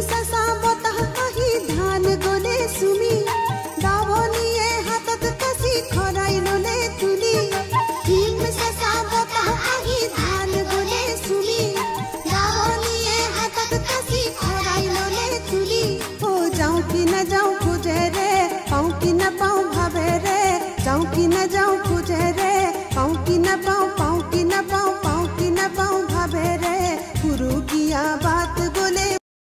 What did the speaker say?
ससा बता कही धान गोले सुमी दावनिए हाथत कसी खराइलोले तुली भीम ससा बता कही धान गोले सुमी दावनिए हाथत कसी खराइलोले तुली ओ जाऊं कि न जाऊं खोजे रे पाऊं कि न पाऊं भावे रे जाऊं कि न जाऊं खोजे रे पाऊं कि न पाऊं पाऊं कि न पाऊं पाऊं कि न पाऊं भावे रे गुरु किया बात बोले